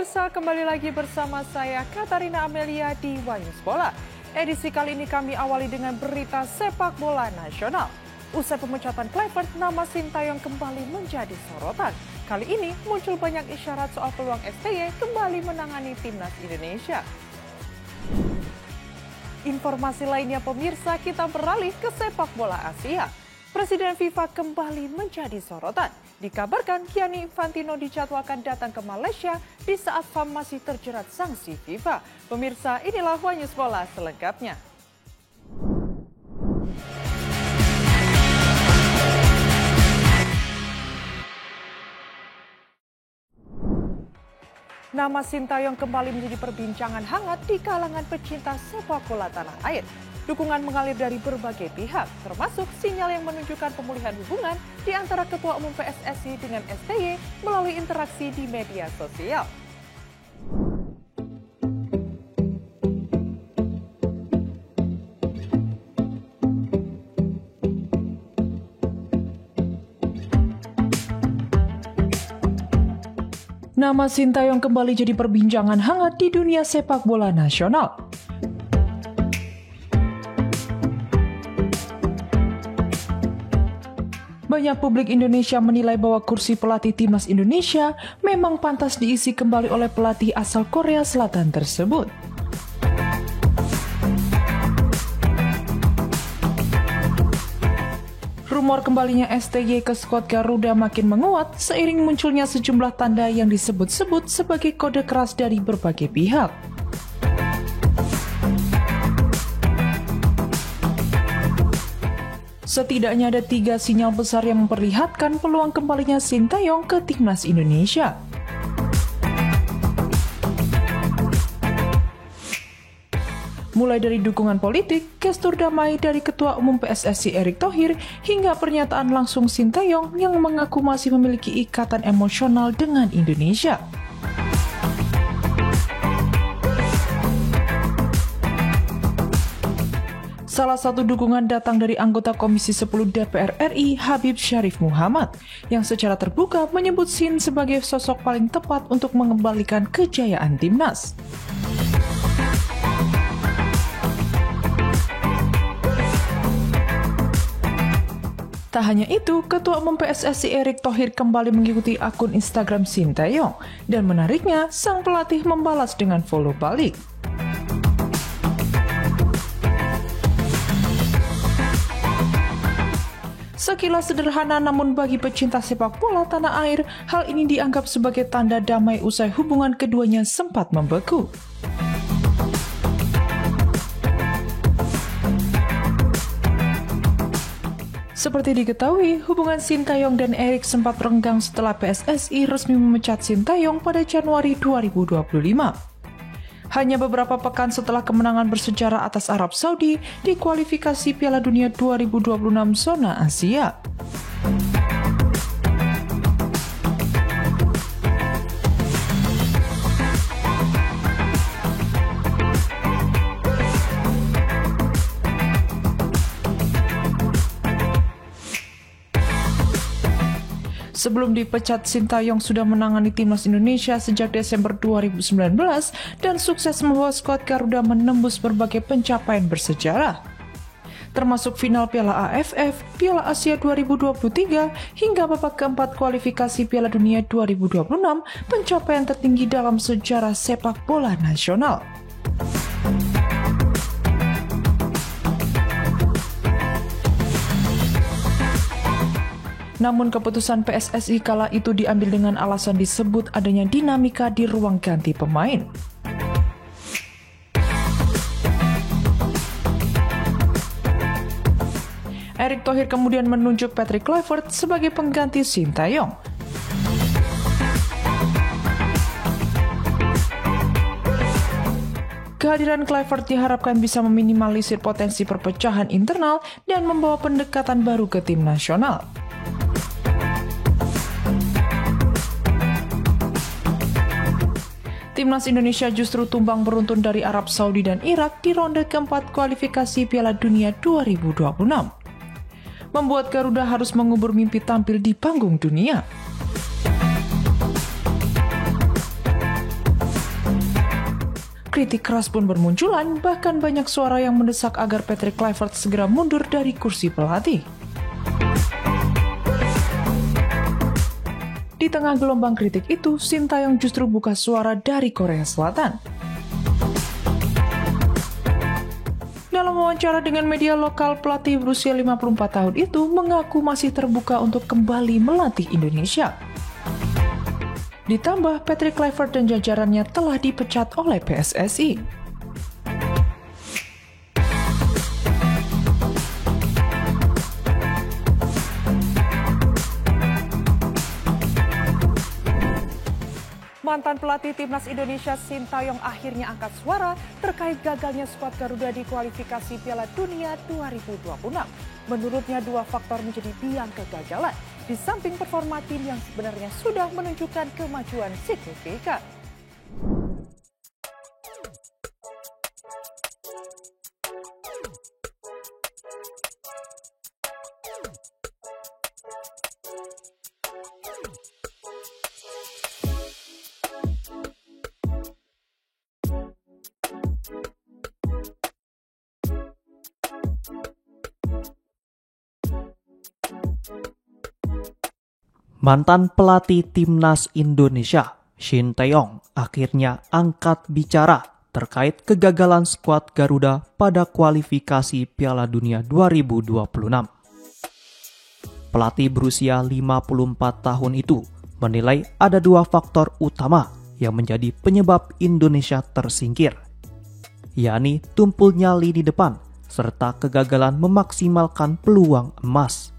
Pemirsa, kembali lagi bersama saya Katarina Amelia di Wanyus Bola. Edisi kali ini kami awali dengan berita sepak bola nasional. Usai pemecatan Kluivert, nama Sintayong kembali menjadi sorotan. Kali ini muncul banyak isyarat soal peluang STY kembali menangani timnas Indonesia. Informasi lainnya pemirsa, kita beralih ke sepak bola Asia. Presiden FIFA kembali menjadi sorotan. Dikabarkan Gianni Infantino dijadwalkan datang ke Malaysia di saat FAM masih terjerat sanksi FIFA. Pemirsa, inilah Wanyus Bola selengkapnya. Nama Sintayong kembali menjadi perbincangan hangat di kalangan pecinta sepak bola tanah air. Dukungan mengalir dari berbagai pihak, termasuk sinyal yang menunjukkan pemulihan hubungan di antara Ketua Umum PSSI dengan STY melalui interaksi di media sosial. Nama Sintayong kembali jadi perbincangan hangat di dunia sepak bola nasional. Banyak publik Indonesia menilai bahwa kursi pelatih timnas Indonesia memang pantas diisi kembali oleh pelatih asal Korea Selatan tersebut. Rumor kembalinya STY ke skuad Garuda makin menguat seiring munculnya sejumlah tanda yang disebut-sebut sebagai kode keras dari berbagai pihak. Setidaknya ada 3 sinyal besar yang memperlihatkan peluang kembalinya Sintayong ke timnas Indonesia. Mulai dari dukungan politik, gestur damai dari Ketua Umum PSSI Erick Thohir, hingga pernyataan langsung Sintayong yang mengaku masih memiliki ikatan emosional dengan Indonesia. Salah satu dukungan datang dari anggota Komisi 10 DPR RI, Habib Syarif Muhammad, yang secara terbuka menyebut Sin sebagai sosok paling tepat untuk mengembalikan kejayaan timnas. Tak hanya itu, Ketua Umum PSSI Erick Thohir kembali mengikuti akun Instagram Sintayong, dan menariknya, sang pelatih membalas dengan follow balik. Sekilas sederhana, namun bagi pecinta sepak bola tanah air, hal ini dianggap sebagai tanda damai usai hubungan keduanya sempat membeku. Seperti diketahui, hubungan Sintayong dan Erick sempat renggang setelah PSSI resmi memecat Sintayong pada Januari 2025. Hanya beberapa pekan setelah kemenangan bersejarah atas Arab Saudi di kualifikasi Piala Dunia 2026 zona Asia. Sebelum dipecat, Sintayong sudah menangani timnas Indonesia sejak Desember 2019 dan sukses membawa skuad Garuda menembus berbagai pencapaian bersejarah, termasuk final Piala AFF, Piala Asia 2023, hingga babak keempat kualifikasi Piala Dunia 2026, pencapaian tertinggi dalam sejarah sepak bola nasional. Namun keputusan PSSI kala itu diambil dengan alasan disebut adanya dinamika di ruang ganti pemain. Erick Thohir kemudian menunjuk Patrick Kluivert sebagai pengganti Sintayong. Kehadiran Kluivert diharapkan bisa meminimalisir potensi perpecahan internal dan membawa pendekatan baru ke tim nasional. Timnas Indonesia justru tumbang beruntun dari Arab Saudi dan Irak di ronde keempat kualifikasi Piala Dunia 2026. Membuat Garuda harus mengubur mimpi tampil di panggung dunia. Kritik keras pun bermunculan, bahkan banyak suara yang mendesak agar Patrick Kluivert segera mundur dari kursi pelatih. Di tengah gelombang kritik itu, Sintayong justru buka suara dari Korea Selatan. Dalam wawancara dengan media lokal, pelatih berusia 54 tahun itu mengaku masih terbuka untuk kembali melatih Indonesia. Ditambah, Patrick Kluivert dan jajarannya telah dipecat oleh PSSI. Mantan pelatih Timnas Indonesia Sintayong akhirnya angkat suara terkait gagalnya skuad Garuda di kualifikasi Piala Dunia 2026. Menurutnya dua faktor menjadi biang kegagalan, di samping performa tim yang sebenarnya sudah menunjukkan kemajuan signifikan. Mantan pelatih Timnas Indonesia, Sintayong, akhirnya angkat bicara terkait kegagalan skuad Garuda pada kualifikasi Piala Dunia 2026. Pelatih berusia 54 tahun itu menilai ada dua faktor utama yang menjadi penyebab Indonesia tersingkir, yakni tumpulnya lini depan serta kegagalan memaksimalkan peluang emas.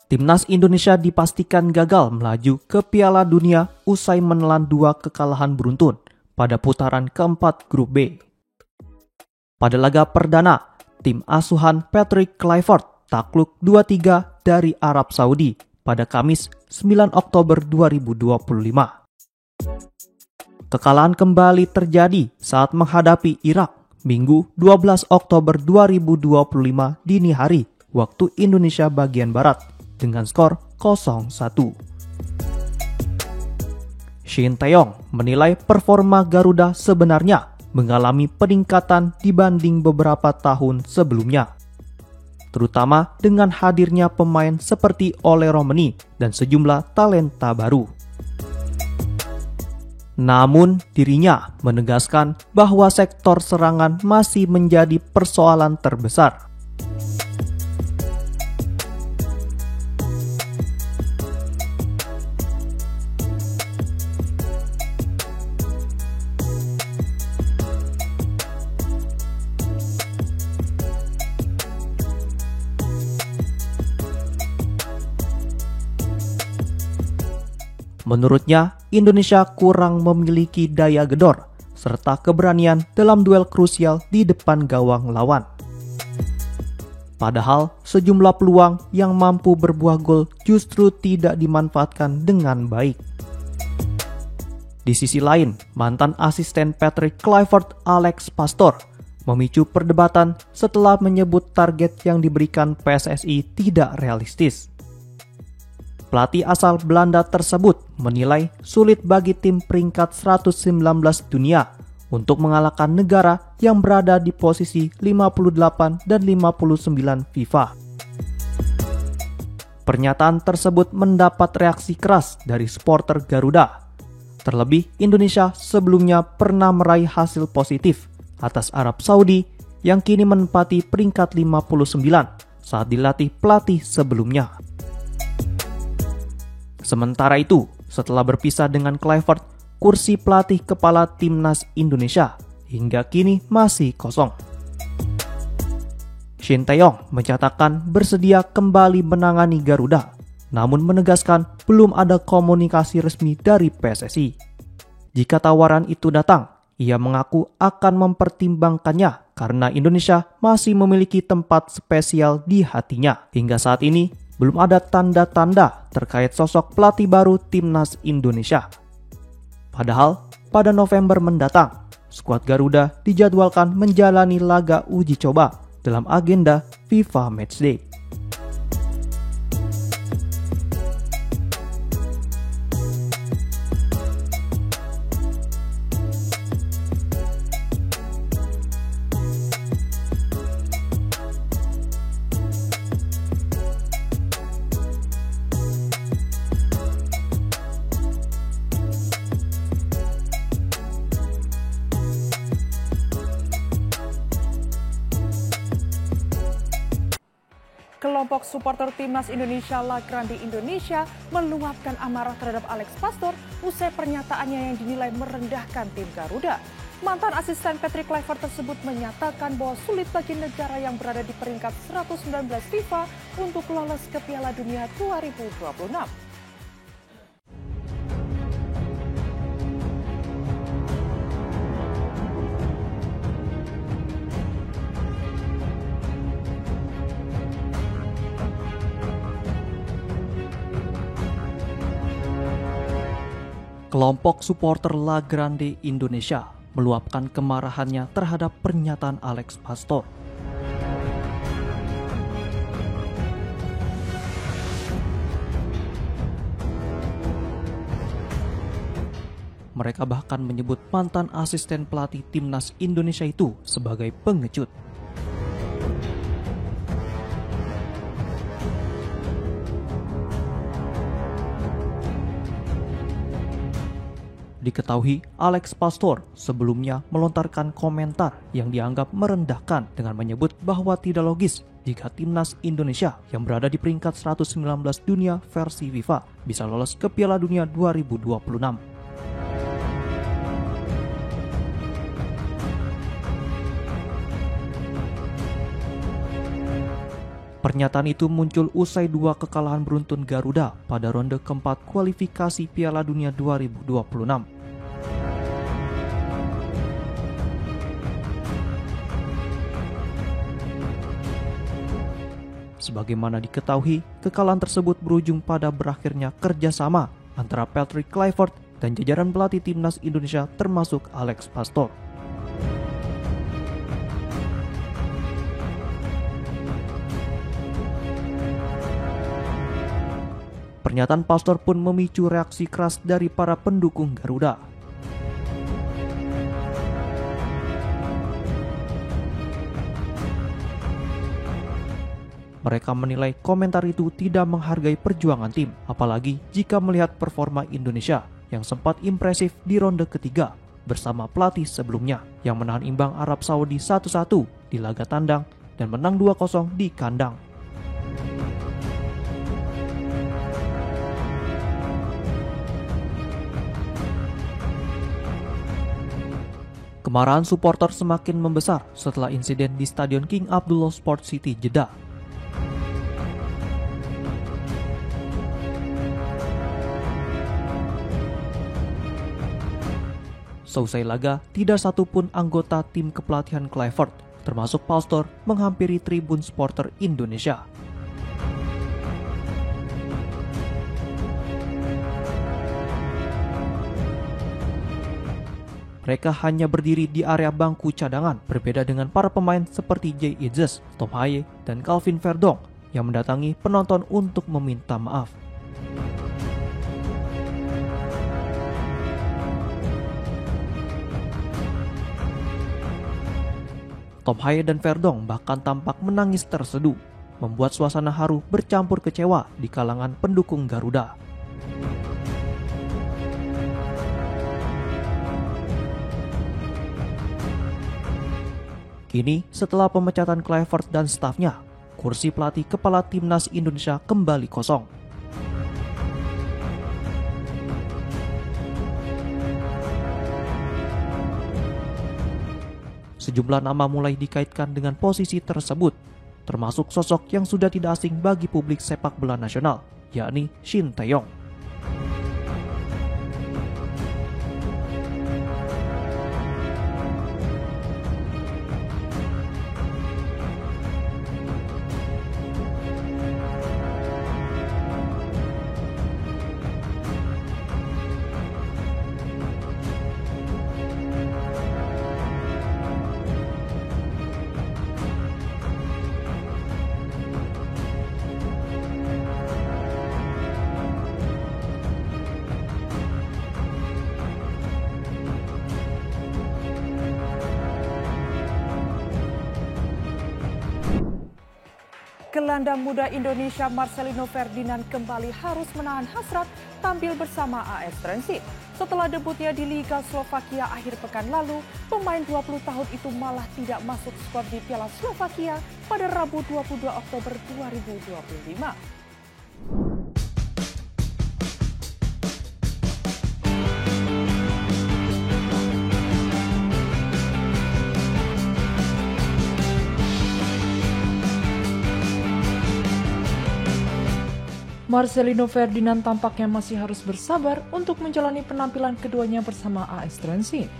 Timnas Indonesia dipastikan gagal melaju ke Piala Dunia usai menelan dua kekalahan beruntun pada putaran keempat Grup B. Pada laga perdana, tim asuhan Patrick Kluivert takluk 2-3 dari Arab Saudi pada Kamis 9 Oktober 2025. Kekalahan kembali terjadi saat menghadapi Irak Minggu 12 Oktober 2025 dini hari waktu Indonesia bagian Barat dengan skor 0-1. Sintayong menilai performa Garuda sebenarnya mengalami peningkatan dibanding beberapa tahun sebelumnya, terutama dengan hadirnya pemain seperti Ole Romeni dan sejumlah talenta baru. Namun dirinya menegaskan bahwa sektor serangan masih menjadi persoalan terbesar. Menurutnya, Indonesia kurang memiliki daya gedor serta keberanian dalam duel krusial di depan gawang lawan. Padahal sejumlah peluang yang mampu berbuah gol justru tidak dimanfaatkan dengan baik. Di sisi lain, mantan asisten Patrick Kluivert, Alex Pastoor, memicu perdebatan setelah menyebut target yang diberikan PSSI tidak realistis. Pelatih asal Belanda tersebut menilai sulit bagi tim peringkat 119 dunia untuk mengalahkan negara yang berada di posisi 58 dan 59 FIFA. Pernyataan tersebut mendapat reaksi keras dari supporter Garuda. Terlebih, Indonesia sebelumnya pernah meraih hasil positif atas Arab Saudi yang kini menempati peringkat 59 saat dilatih pelatih sebelumnya. Sementara itu, setelah berpisah dengan Kluivert, kursi pelatih kepala Timnas Indonesia hingga kini masih kosong. Sintayong menyatakan bersedia kembali menangani Garuda, namun menegaskan belum ada komunikasi resmi dari PSSI. Jika tawaran itu datang, ia mengaku akan mempertimbangkannya karena Indonesia masih memiliki tempat spesial di hatinya. Hingga saat ini, belum ada tanda-tanda terkait sosok pelatih baru timnas Indonesia. Padahal, pada November mendatang, skuad Garuda dijadwalkan menjalani laga uji coba dalam agenda FIFA Matchday. Kelompok supporter timnas Indonesia La Grande Indonesia meluapkan amarah terhadap Alex Pastoor usai pernyataannya yang dinilai merendahkan tim Garuda. Mantan asisten Patrick Kluivert tersebut menyatakan bahwa sulit bagi negara yang berada di peringkat 119 FIFA untuk lolos ke Piala Dunia 2026. Kelompok supporter La Grande Indonesia meluapkan kemarahannya terhadap pernyataan Alex Pastoor. Mereka bahkan menyebut mantan asisten pelatih timnas Indonesia itu sebagai pengecut. Diketahui Alex Pastoor sebelumnya melontarkan komentar yang dianggap merendahkan dengan menyebut bahwa tidak logis jika timnas Indonesia yang berada di peringkat 119 dunia versi FIFA bisa lolos ke Piala Dunia 2026. Pernyataan itu muncul usai 2 kekalahan beruntun Garuda pada ronde keempat kualifikasi Piala Dunia 2026. Sebagaimana diketahui, kekalahan tersebut berujung pada berakhirnya kerjasama antara Patrick Kluivert dan jajaran pelatih timnas Indonesia termasuk Alex Pastoor. Pernyataan Pastoor pun memicu reaksi keras dari para pendukung Garuda. Mereka menilai komentar itu tidak menghargai perjuangan tim, apalagi jika melihat performa Indonesia yang sempat impresif di ronde ketiga bersama pelatih sebelumnya yang menahan imbang Arab Saudi 1-1 di laga tandang dan menang 2-0 di kandang. Kemarahan supporter semakin membesar setelah insiden di Stadion King Abdullah Sport City, Jeddah. Seusai laga, tidak satupun anggota tim kepelatihan Kluivert, termasuk Pastoor, menghampiri tribun supporter Indonesia. Mereka hanya berdiri di area bangku cadangan, berbeda dengan para pemain seperti Jay Idzes, Tom Haye, dan Calvin Verdong yang mendatangi penonton untuk meminta maaf. Tom Haye dan Verdong bahkan tampak menangis terseduh, membuat suasana haru bercampur kecewa di kalangan pendukung Garuda. Kini, setelah pemecatan Kluivert dan stafnya, kursi pelatih kepala timnas Indonesia kembali kosong. Sejumlah nama mulai dikaitkan dengan posisi tersebut, termasuk sosok yang sudah tidak asing bagi publik sepak bola nasional, yakni Shin Tae-yong. Gelandang muda Indonesia Marcelino Ferdinand kembali harus menahan hasrat tampil bersama AS Trenčín. Setelah debutnya di Liga Slovakia akhir pekan lalu, pemain 20 tahun itu malah tidak masuk skuad di Piala Slovakia pada Rabu 22 Oktober 2025. Marcelino Ferdinand tampaknya masih harus bersabar untuk menjalani penampilan keduanya bersama AS Trenčín.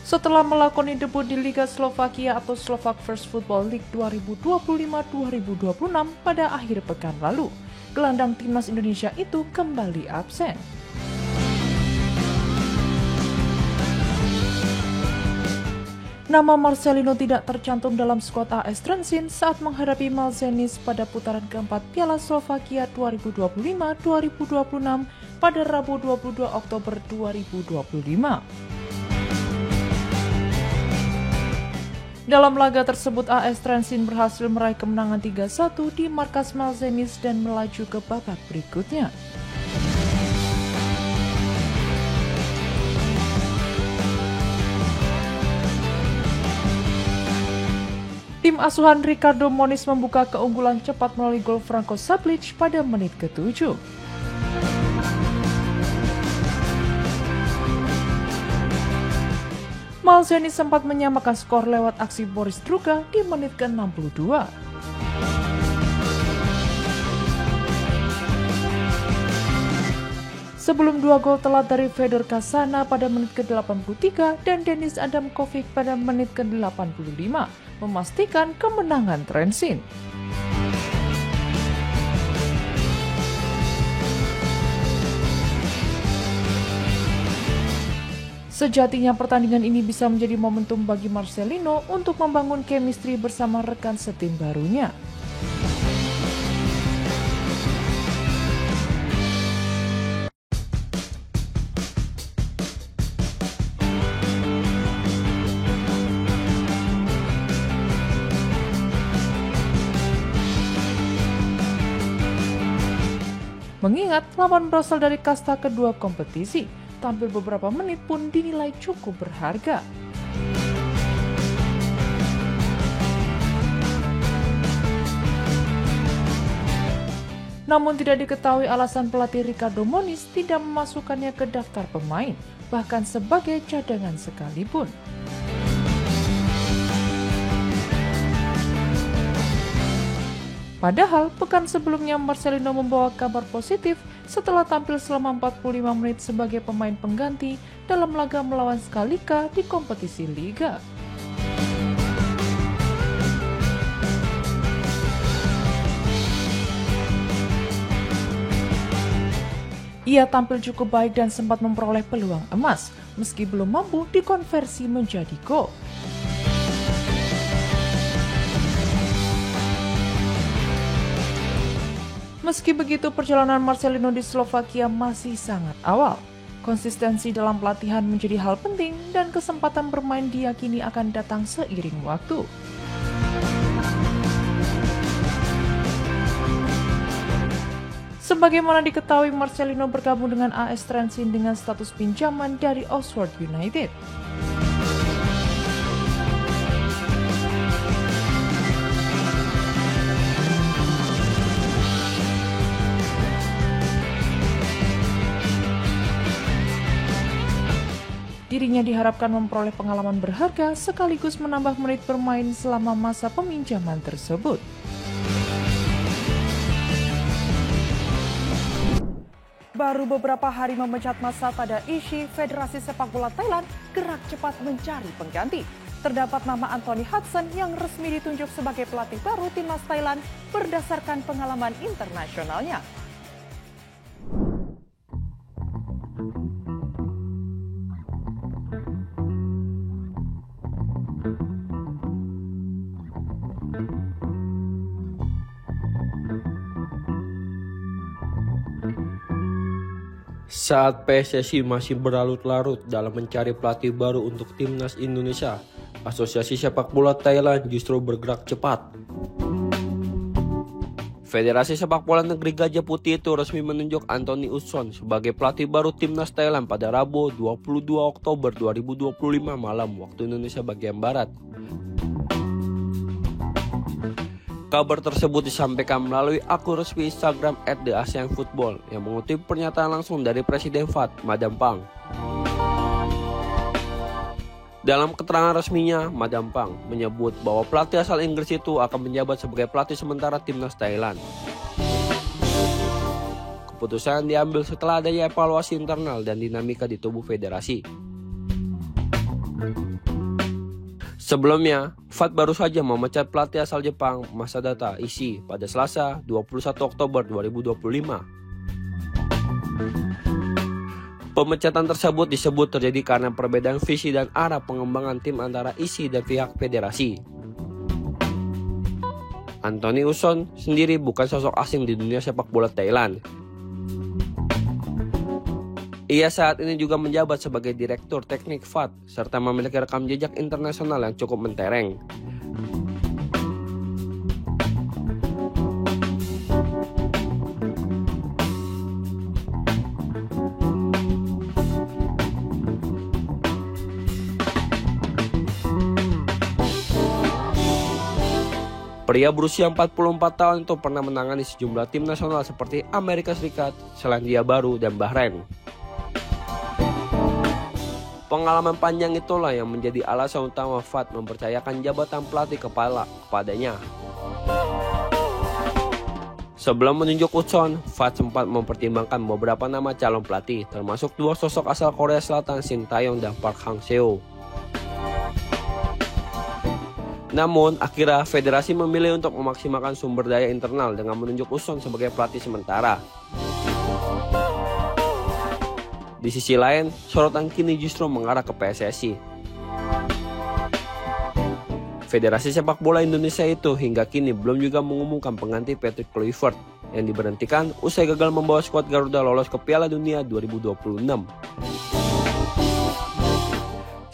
Setelah melakoni debut di Liga Slovakia atau Slovak First Football League 2025-2026 pada akhir pekan lalu, gelandang timnas Indonesia itu kembali absen. Nama Marcelino tidak tercantum dalam skuad AS Trenčín saat menghadapi Malzenis pada putaran keempat Piala Slovakia 2025-2026 pada Rabu 22 Oktober 2025. Dalam laga tersebut AS Trenčín berhasil meraih kemenangan 3-1 di markas Malzenis dan melaju ke babak berikutnya. Tim asuhan Ricardo Moniz membuka keunggulan cepat melalui gol Franco Sablic pada menit ke-7. Malzenis sempat menyamakan skor lewat aksi Boris Druga di menit ke-62. Sebelum dua gol telat dari Fedor Kasana pada menit ke-83 dan Denis Adamkovic pada menit ke-85 memastikan kemenangan Trenčín. Sejatinya pertandingan ini bisa menjadi momentum bagi Marcelino untuk membangun chemistry bersama rekan setim barunya. Mengingat lawan berasal dari kasta kedua kompetisi, tampil beberapa menit pun dinilai cukup berharga. Namun tidak diketahui alasan pelatih Ricardo Moniz tidak memasukkannya ke daftar pemain, bahkan sebagai cadangan sekalipun. Padahal, pekan sebelumnya Marcelino membawa kabar positif setelah tampil selama 45 menit sebagai pemain pengganti dalam laga melawan Schalke di kompetisi Liga. Ia tampil cukup baik dan sempat memperoleh peluang emas, meski belum mampu dikonversi menjadi gol. Meski begitu, perjalanan Marcelino di Slovakia masih sangat awal. Konsistensi dalam pelatihan menjadi hal penting dan kesempatan bermain diyakini akan datang seiring waktu. Sebagaimana diketahui, Marcelino bergabung dengan AS Trenčín dengan status pinjaman dari Oxford United. Dirinya diharapkan memperoleh pengalaman berharga sekaligus menambah menit bermain selama masa peminjaman tersebut. Baru beberapa hari memecat masa pada Ishi, Federasi Sepak Bola Thailand gerak cepat mencari pengganti. Terdapat nama Anthony Hudson yang resmi ditunjuk sebagai pelatih baru timnas Thailand berdasarkan pengalaman internasionalnya. Saat PSSI masih berlarut-larut dalam mencari pelatih baru untuk timnas Indonesia, Asosiasi Sepak Bola Thailand justru bergerak cepat. Federasi Sepak Bola Negeri Gajah Putih itu resmi menunjuk Anthony Usson sebagai pelatih baru timnas Thailand pada Rabu 22 Oktober 2025 malam waktu Indonesia bagian Barat. Kabar tersebut disampaikan melalui akun resmi Instagram @theasianfootball yang mengutip pernyataan langsung dari Presiden FAT, Madam Pang. Dalam keterangan resminya, Madam Pang menyebut bahwa pelatih asal Inggris itu akan menjabat sebagai pelatih sementara timnas Thailand. Keputusan diambil setelah adanya evaluasi internal dan dinamika di tubuh federasi. Sebelumnya, FAT baru saja memecat pelatih asal Jepang Masadata Ishii pada Selasa 21 Oktober 2025. Pemecatan tersebut disebut terjadi karena perbedaan visi dan arah pengembangan tim antara Ishii dan pihak federasi. Anthony Usson sendiri bukan sosok asing di dunia sepak bola Thailand. Ia saat ini juga menjabat sebagai Direktur Teknik FAT serta memiliki rekam jejak internasional yang cukup mentereng. Pria berusia 44 tahun itu pernah menangani sejumlah tim nasional seperti Amerika Serikat, Selandia Baru, dan Bahrain. Pengalaman panjang itulah yang menjadi alasan utama FAT mempercayakan jabatan pelatih kepala kepadanya. Sebelum menunjuk Usson, FAT sempat mempertimbangkan beberapa nama calon pelatih, termasuk dua sosok asal Korea Selatan Shin Tae-yong dan Park Hang-seo. Namun, akhirnya federasi memilih untuk memaksimalkan sumber daya internal dengan menunjuk Usson sebagai pelatih sementara. Di sisi lain, sorotan kini justru mengarah ke PSSI. Federasi Sepak Bola Indonesia itu hingga kini belum juga mengumumkan pengganti Patrick Kluivert yang diberhentikan usai gagal membawa skuad Garuda lolos ke Piala Dunia 2026.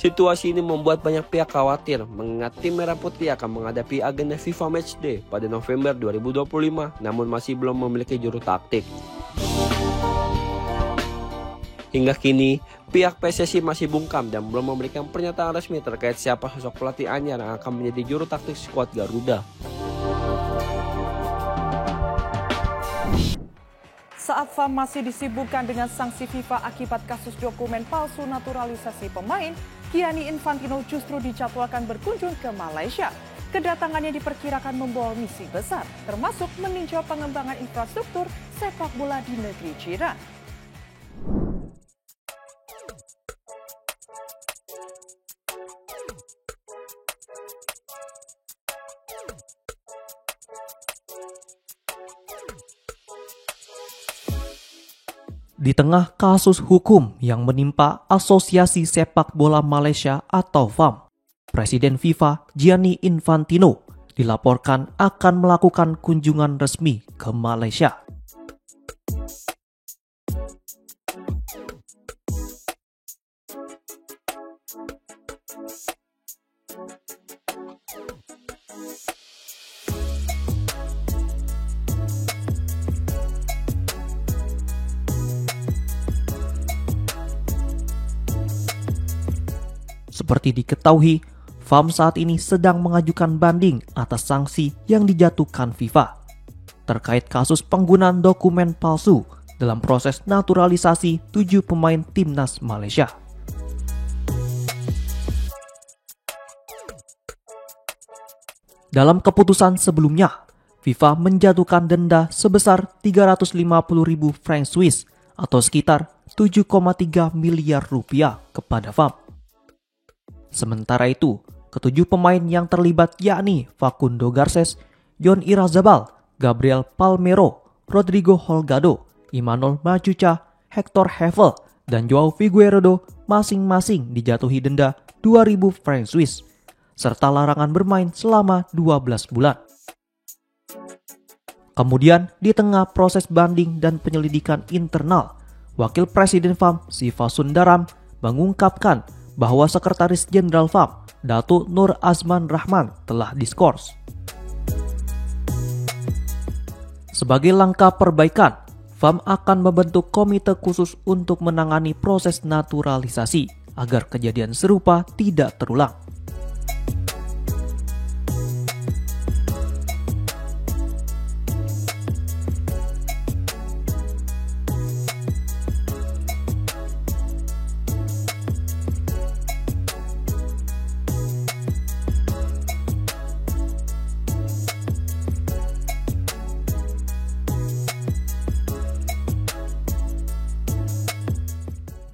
Situasi ini membuat banyak pihak khawatir mengingat tim Merah Putih akan menghadapi agenda FIFA Matchday pada November 2025 namun masih belum memiliki juru taktik. Hingga kini, pihak PSSI masih bungkam dan belum memberikan pernyataan resmi terkait siapa sosok pelatih anyar yang akan menjadi juru taktik skuad Garuda. Saat FAM masih disibukkan dengan sanksi FIFA akibat kasus dokumen palsu naturalisasi pemain, Gianni Infantino justru dijadwalkan berkunjung ke Malaysia. Kedatangannya diperkirakan membawa misi besar, termasuk meninjau pengembangan infrastruktur sepak bola di negeri jiran. Di tengah kasus hukum yang menimpa Asosiasi Sepak Bola Malaysia atau FAM, Presiden FIFA Gianni Infantino dilaporkan akan melakukan kunjungan resmi ke Malaysia. Seperti diketahui, FAM saat ini sedang mengajukan banding atas sanksi yang dijatuhkan FIFA terkait kasus penggunaan dokumen palsu dalam proses naturalisasi 7 pemain timnas Malaysia. Dalam keputusan sebelumnya, FIFA menjatuhkan denda sebesar 350.000 franc Swiss atau sekitar 7,3 miliar rupiah kepada FAM. Sementara itu, ketujuh pemain yang terlibat yakni Facundo Garces, John Irazabal, Gabriel Palmero, Rodrigo Holgado, Emmanuel Machuca, Hector Hevel, dan Joao Figueiredo masing-masing dijatuhi denda 2.000 franc Swiss, serta larangan bermain selama 12 bulan. Kemudian, di tengah proses banding dan penyelidikan internal, Wakil Presiden FAM Siva Sundaram mengungkapkan bahwa Sekretaris Jenderal FAM Datuk Nur Azman Rahman telah diskors. Sebagai langkah perbaikan, FAM akan membentuk komite khusus untuk menangani proses naturalisasi agar kejadian serupa tidak terulang.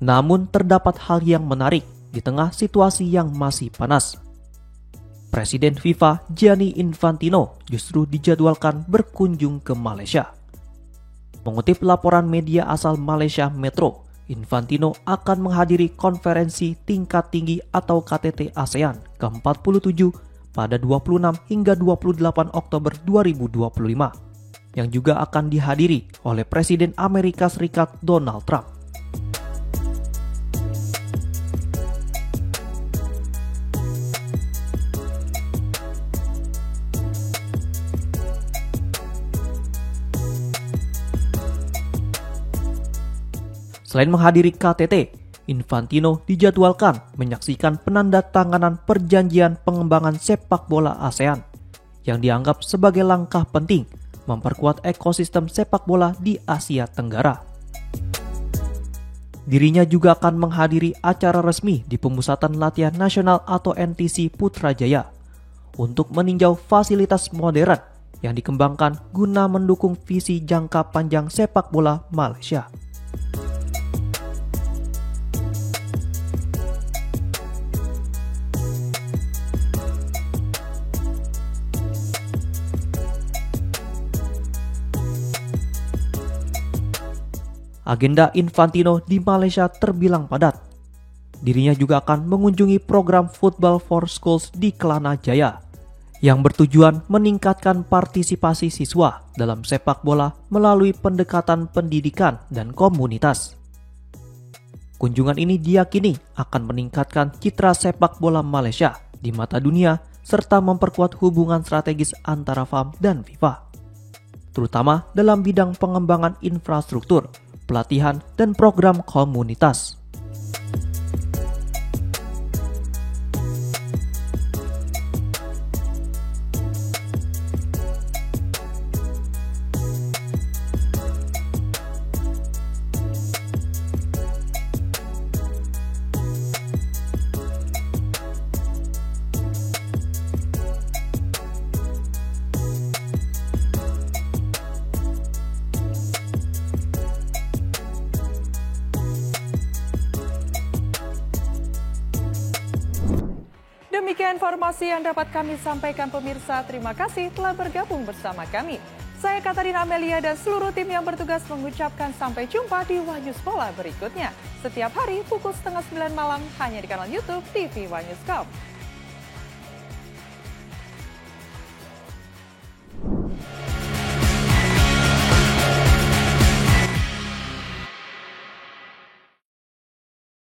Namun terdapat hal yang menarik di tengah situasi yang masih panas. Presiden FIFA Gianni Infantino justru dijadwalkan berkunjung ke Malaysia. Mengutip laporan media asal Malaysia Metro, Infantino akan menghadiri konferensi tingkat tinggi atau KTT ASEAN ke-47 pada 26 hingga 28 Oktober 2025 yang juga akan dihadiri oleh Presiden Amerika Serikat Donald Trump. Selain menghadiri KTT, Infantino dijadwalkan menyaksikan penandatanganan perjanjian pengembangan sepak bola ASEAN yang dianggap sebagai langkah penting memperkuat ekosistem sepak bola di Asia Tenggara. Dirinya juga akan menghadiri acara resmi di Pemusatan Latihan Nasional atau NTC Putrajaya untuk meninjau fasilitas modern yang dikembangkan guna mendukung visi jangka panjang sepak bola Malaysia. Agenda Infantino di Malaysia terbilang padat. Dirinya juga akan mengunjungi program Football for Schools di Kelana Jaya yang bertujuan meningkatkan partisipasi siswa dalam sepak bola melalui pendekatan pendidikan dan komunitas. Kunjungan ini diyakini akan meningkatkan citra sepak bola Malaysia di mata dunia serta memperkuat hubungan strategis antara FAM dan FIFA, terutama dalam bidang pengembangan infrastruktur, pelatihan, dan program komunitas. Demikian informasi yang dapat kami sampaikan pemirsa. Terima kasih telah bergabung bersama kami. Saya Katarina Amelia dan seluruh tim yang bertugas mengucapkan sampai jumpa di Wanyus Bola berikutnya. Setiap hari pukul 8:30 malam hanya di kanal YouTube TV Wanyus.com.